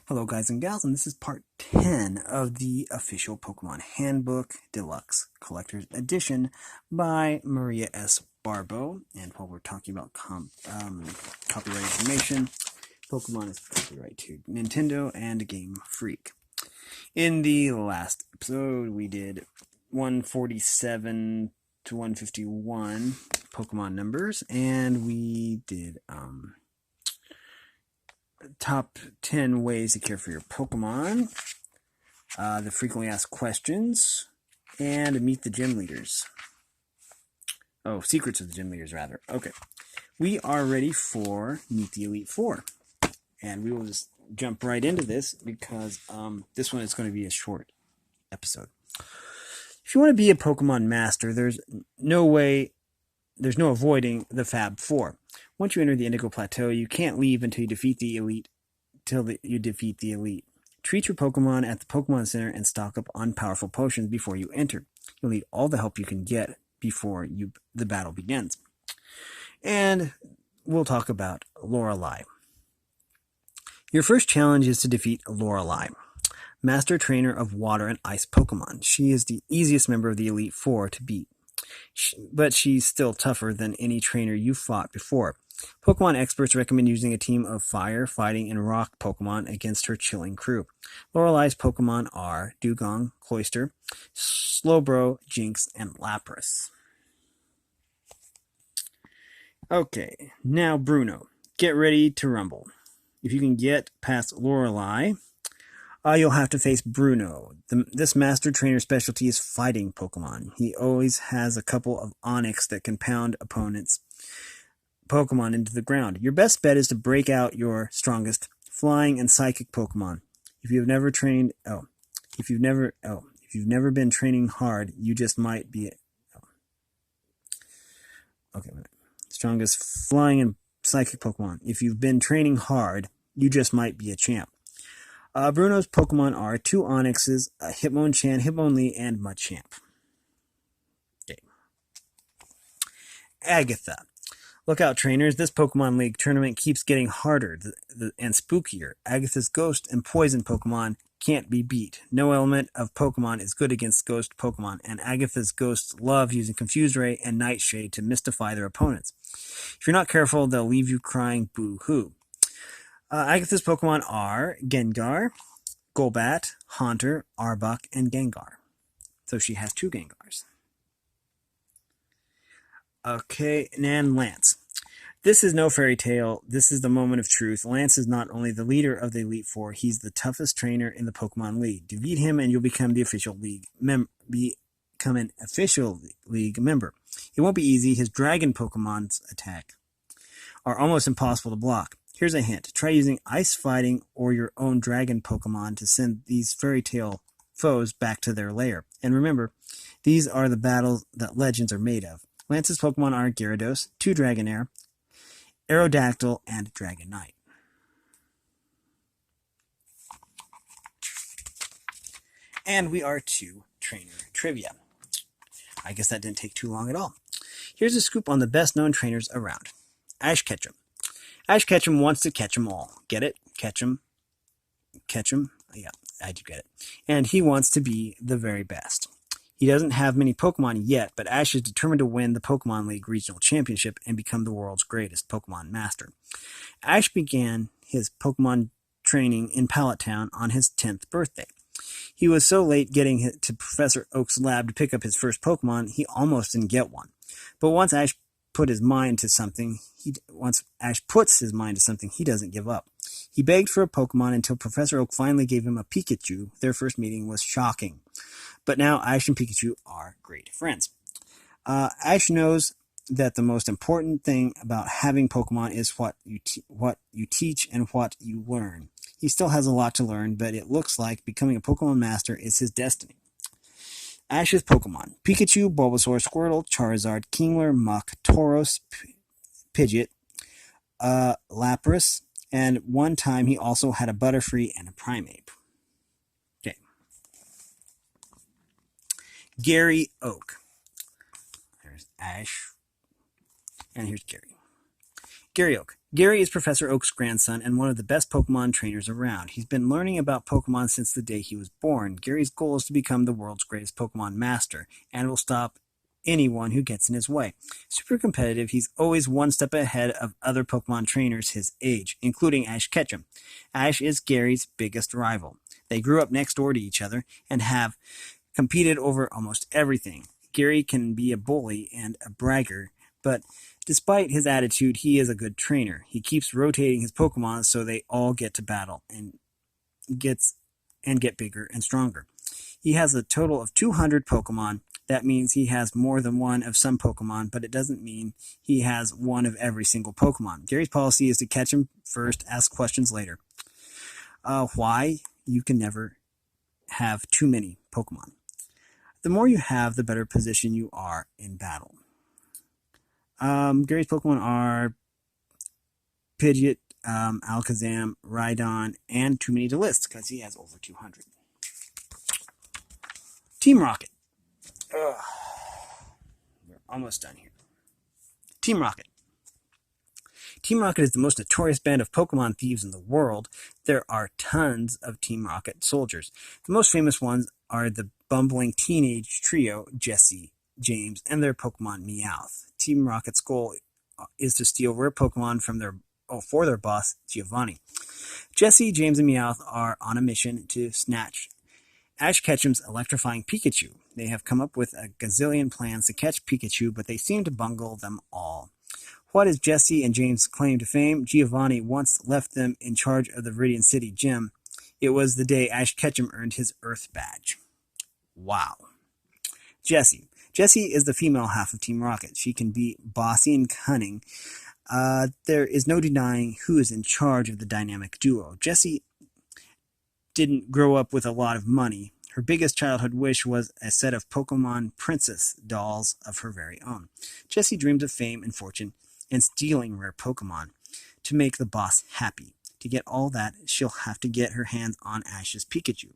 Hello guys and gals, and this is part 10 of the official Pokemon Handbook Deluxe Collector's Edition by Maria S. Barbo. And while we're talking about copyright information, Pokemon is copyright to Nintendo and Game Freak. In the last episode, we did 147 to 151 Pokemon numbers, and we did top 10 ways to care for your Pokemon, the frequently asked questions, and meet the gym leaders. Oh, secrets of the gym leaders, rather. Okay. We are ready for Meet the Elite Four. And we will just jump right into this because this one is going to be a short episode. If you want to be a Pokemon master, there's no avoiding the Fab Four. Once you enter the Indigo Plateau, you can't leave until you defeat the Elite. Treat your Pokemon at the Pokemon Center and stock up on powerful potions before you enter. You'll need all the help you can get before the battle begins. And we'll talk about Lorelei. Your first challenge is to defeat Lorelei, Master Trainer of Water and Ice Pokemon. She is the easiest member of the Elite Four to beat, but she's still tougher than any trainer you've fought before. Pokemon experts recommend using a team of fire, fighting, and rock Pokemon against her chilling crew. Lorelei's Pokemon are Dugong, Cloyster, Slowbro, Jinx, and Lapras. Okay, now Bruno. Get ready to rumble. If you can get past Lorelei, you'll have to face Bruno. This Master Trainer specialty is fighting Pokemon. He always has a couple of Onix that can pound opponents' Pokemon into the ground. Your best bet is to break out your strongest flying and psychic Pokemon. If you've never been training hard, you just might be strongest flying and psychic Pokemon. If you've been training hard, you just might be a champ. Bruno's Pokemon are two Onixes, Hitmonchan, Hitmonlee, and Machamp. Okay. Agatha. Look out, trainers. This Pokemon League tournament keeps getting harder and spookier. Agatha's Ghost and Poison Pokemon can't be beat. No element of Pokemon is good against Ghost Pokemon, and Agatha's Ghosts love using Confuse Ray and Nightshade to mystify their opponents. If you're not careful, they'll leave you crying boo-hoo. Agatha's Pokemon are Gengar, Golbat, Haunter, Arbok, and Gengar. So she has two Gengars. Okay, and Lance. This is no fairy tale. This is the moment of truth. Lance is not only the leader of the Elite Four, he's the toughest trainer in the Pokemon League. Defeat him and you'll become the official league member. It won't be easy. His dragon Pokemon's attack are almost impossible to block. Here's a hint. Try using Ice Fighting or your own dragon Pokemon to send these fairy tale foes back to their lair. And remember, these are the battles that legends are made of. Lance's Pokemon are Gyarados, two Dragonair, Aerodactyl, and Dragonite. And we are to trainer trivia. I guess that didn't take too long at all. Here's a scoop on the best known trainers around. Ash Ketchum. Ash Ketchum wants to catch them all. Get it? Catch 'em. Yeah, I do get it. And he wants to be the very best. He doesn't have many Pokemon yet, but Ash is determined to win the Pokemon League Regional Championship and become the world's greatest Pokemon master. Ash began his Pokemon training in Pallet Town on his 10th birthday. He was so late getting to Professor Oak's lab to pick up his first Pokemon, he almost didn't get one. But once Ash puts his mind to something, he doesn't give up. He begged for a Pokemon until Professor Oak finally gave him a Pikachu. Their first meeting was shocking. But now Ash and Pikachu are great friends. Ash knows that the most important thing about having Pokemon is what you teach and what you learn. He still has a lot to learn, but it looks like becoming a Pokemon master is his destiny. Ash's Pokemon: Pikachu, Bulbasaur, Squirtle, Charizard, Kingler, Muk, Tauros, Pidgeot, Lapras, and one time he also had a Butterfree and a Primeape. Okay. Gary Oak. There's Ash, and here's Gary. Gary Oak. Gary is Professor Oak's grandson and one of the best Pokemon trainers around. He's been learning about Pokemon since the day he was born. Gary's goal is to become the world's greatest Pokemon master and will stop anyone who gets in his way. Super competitive, he's always one step ahead of other Pokemon trainers his age, including Ash Ketchum. Ash is Gary's biggest rival. They grew up next door to each other and have competed over almost everything. Gary can be a bully and a bragger, but despite his attitude, he is a good trainer. He keeps rotating his Pokemon so they all get to battle and get bigger and stronger. He has a total of 200 Pokemon. That means he has more than one of some Pokemon, but it doesn't mean he has one of every single Pokemon. Gary's policy is to catch him first, ask questions later. Why? You can never have too many Pokemon. The more you have, the better position you are in battle. Gary's Pokemon are Pidgeot, Alakazam, Rhydon, and too many to list because he has over 200. Team Rocket. Ugh. We're almost done here. Team Rocket. Team Rocket is the most notorious band of Pokemon thieves in the world. There are tons of Team Rocket soldiers. The most famous ones are the bumbling teenage trio, Jessie, James, and their Pokemon Meowth. Team Rocket's goal is to steal rare Pokemon for their boss, Giovanni. Jessie, James, and Meowth are on a mission to snatch Ash Ketchum's electrifying Pikachu. They have come up with a gazillion plans to catch Pikachu, but they seem to bungle them all. What is Jessie and James' claim to fame? Giovanni once left them in charge of the Viridian City Gym. It was the day Ash Ketchum earned his Earth badge. Wow. Jessie. Jessie is the female half of Team Rocket. She can be bossy and cunning. There is no denying who is in charge of the dynamic duo. Jessie didn't grow up with a lot of money. Her biggest childhood wish was a set of Pokemon Princess dolls of her very own. Jessie dreams of fame and fortune and stealing rare Pokemon to make the boss happy. To get all that, she'll have to get her hands on Ash's Pikachu.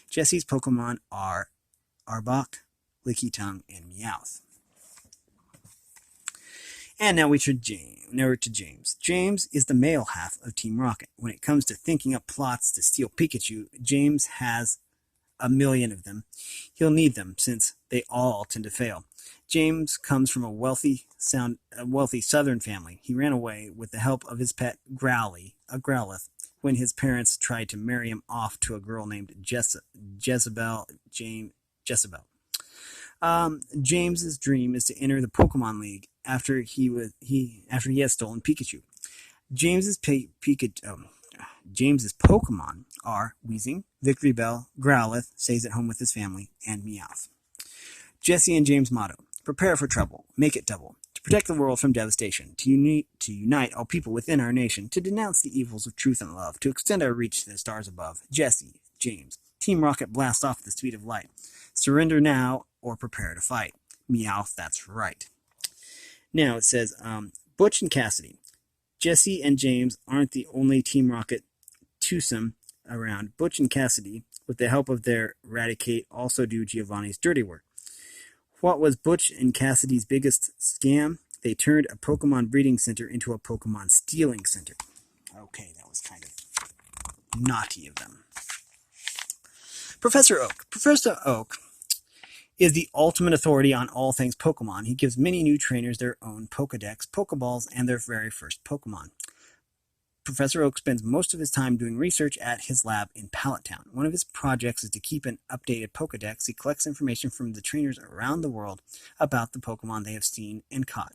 Jessie's Pokemon are Arbok, Lickitung, and Meowth. And now we're to James. James is the male half of Team Rocket. When it comes to thinking up plots to steal Pikachu, James has a million of them. He'll need them since they all tend to fail. James comes from a wealthy southern family. He ran away with the help of his pet Growly, a Growlithe, when his parents tried to marry him off to a girl named Jezebel. James's dream is to enter the Pokemon League after he has stolen Pikachu. James's Pokemon are Weezing, Victreebel, Growlithe, stays at home with his family, and Meowth. Jessie and James' motto: prepare for trouble, make it double. To protect the world from devastation, to unite all people within our nation, to denounce the evils of truth and love, to extend our reach to the stars above. Jessie, James. Team Rocket blasts off at the speed of light. Surrender now or prepare to fight. Meowth, that's right. Now it says, Butch and Cassidy. Jessie and James aren't the only Team Rocket twosome around. Butch and Cassidy, with the help of their Raticate, also do Giovanni's dirty work. What was Butch and Cassidy's biggest scam? They turned a Pokemon breeding center into a Pokemon stealing center. Okay, that was kind of naughty of them. Professor Oak. Professor Oak is the ultimate authority on all things Pokemon. He gives many new trainers their own Pokedex, Pokeballs, and their very first Pokemon. Professor Oak spends most of his time doing research at his lab in Pallet Town. One of his projects is to keep an updated Pokedex. He collects information from the trainers around the world about the Pokemon they have seen and caught.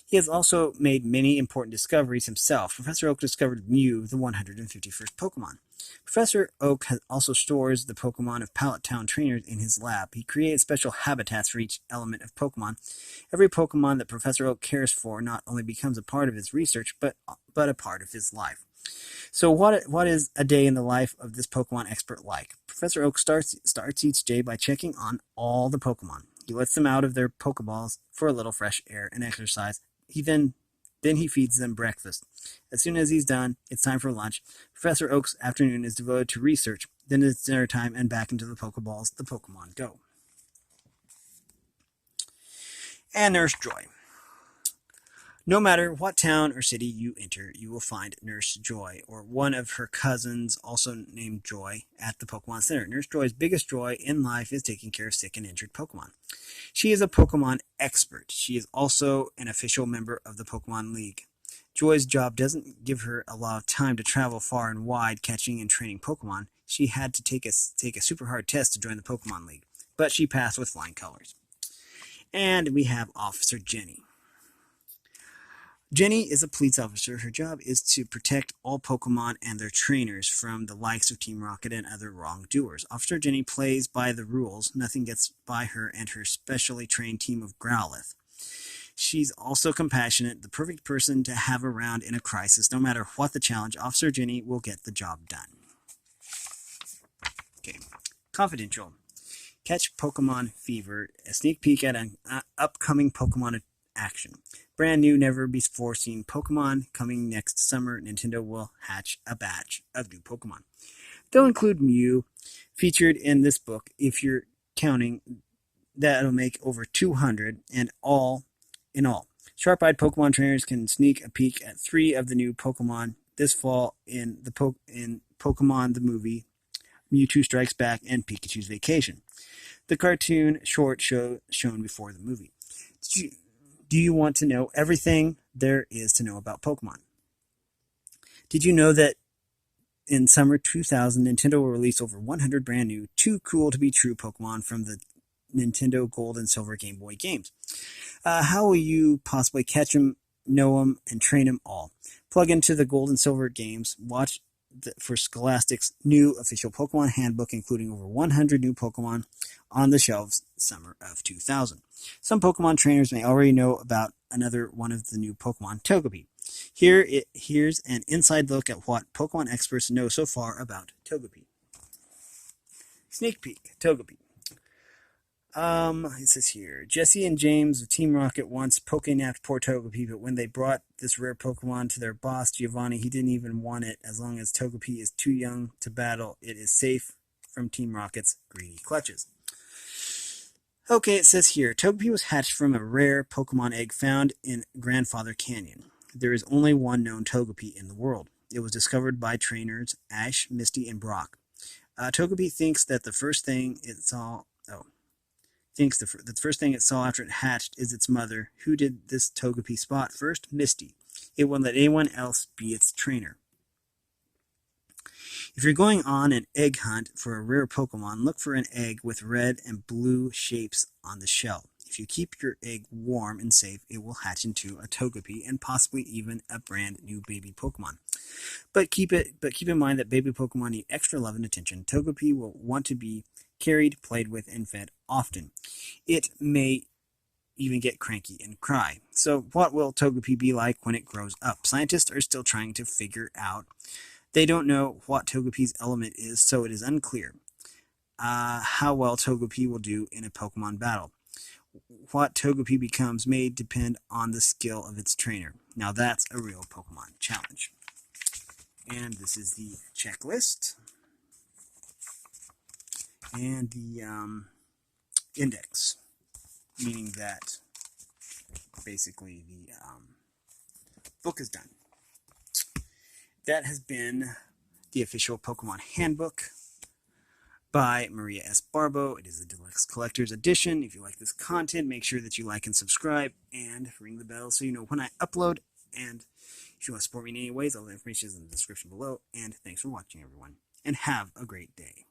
He has also made many important discoveries himself. Professor Oak discovered Mew, the 151st Pokemon. Professor Oak also stores the Pokemon of Pallet Town trainers in his lab. He creates special habitats for each element of Pokemon. Every Pokemon that Professor Oak cares for not only becomes a part of his research, but a part of his life. So what is a day in the life of this Pokemon expert like? Professor Oak starts each day by checking on all the Pokemon. He lets them out of their Pokeballs for a little fresh air and exercise. Then he feeds them breakfast. As soon as he's done, it's time for lunch. Professor Oak's afternoon is devoted to research. Then it's dinner time, and back into the Pokeballs the Pokemon go. And Nurse Joy. No matter what town or city you enter, you will find Nurse Joy, or one of her cousins, also named Joy, at the Pokemon Center. Nurse Joy's biggest joy in life is taking care of sick and injured Pokemon. She is a Pokemon expert. She is also an official member of the Pokemon League. Joy's job doesn't give her a lot of time to travel far and wide catching and training Pokemon. She had to take a super hard test to join the Pokemon League, but she passed with flying colors. And we have Officer Jenny. Jenny is a police officer. Her job is to protect all Pokemon and their trainers from the likes of Team Rocket and other wrongdoers. Officer Jenny plays by the rules. Nothing gets by her and her specially trained team of Growlithe. She's also compassionate, the perfect person to have around in a crisis. No matter what the challenge, Officer Jenny will get the job done. Okay, confidential. Catch Pokemon Fever, a sneak peek at an upcoming Pokemon action. Brand new, never before seen Pokemon coming next summer. Nintendo will hatch a batch of new Pokemon. They'll include Mew, featured in this book. If you're counting, that'll make over 200 and all in all. Sharp-eyed Pokemon trainers can sneak a peek at 3 of the new Pokemon this fall in Pokemon the Movie, Mewtwo Strikes Back, and Pikachu's Vacation. The cartoon short show shown before the movie. Do you want to know everything there is to know about Pokemon? Did you know that in summer 2000, Nintendo will release over 100 brand new, too cool to be true Pokemon from the Nintendo Gold and Silver Game Boy games? How will you possibly catch them, know them, and train them all? Plug into the Gold and Silver games, watch for Scholastic's new official Pokemon Handbook, including over 100 new Pokemon on the shelves summer of 2000. Some Pokemon trainers may already know about another one of the new Pokemon, Togepi. Here's an inside look at what Pokemon experts know so far about Togepi. Sneak peek, Togepi. It says here, Jesse and James of Team Rocket once poke-napped poor Togepi, but when they brought this rare Pokemon to their boss, Giovanni, he didn't even want it. As long as Togepi is too young to battle, it is safe from Team Rocket's greedy clutches. Okay, it says here, Togepi was hatched from a rare Pokemon egg found in Grandfather Canyon. There is only one known Togepi in the world. It was discovered by trainers Ash, Misty, and Brock. Togepi thinks that the first thing it saw after it hatched is its mother. Who did this Togepi spot first? Misty. It won't let anyone else be its trainer. If you're going on an egg hunt for a rare Pokemon, look for an egg with red and blue shapes on the shell. If you keep your egg warm and safe, it will hatch into a Togepi and possibly even a brand new baby Pokemon. But keep in mind that baby Pokemon need extra love and attention. Togepi will want to be carried, played with, and fed often. It may even get cranky and cry. So what will Togepi be like when it grows up? Scientists are still trying to figure out. They don't know what Togepi's element is, so it is unclear how well Togepi will do in a Pokemon battle. What Togepi becomes may depend on the skill of its trainer. Now that's a real Pokemon challenge. And this is the checklist and the index, meaning that basically the book is done. That has been the official Pokemon Handbook by Maria S. Barbo. It is a deluxe collector's edition. If you like this content, make sure that you like and subscribe and ring the bell so you know when I upload. And if you want to support me in any ways, all the information is in the description below. And thanks for watching, everyone. And have a great day.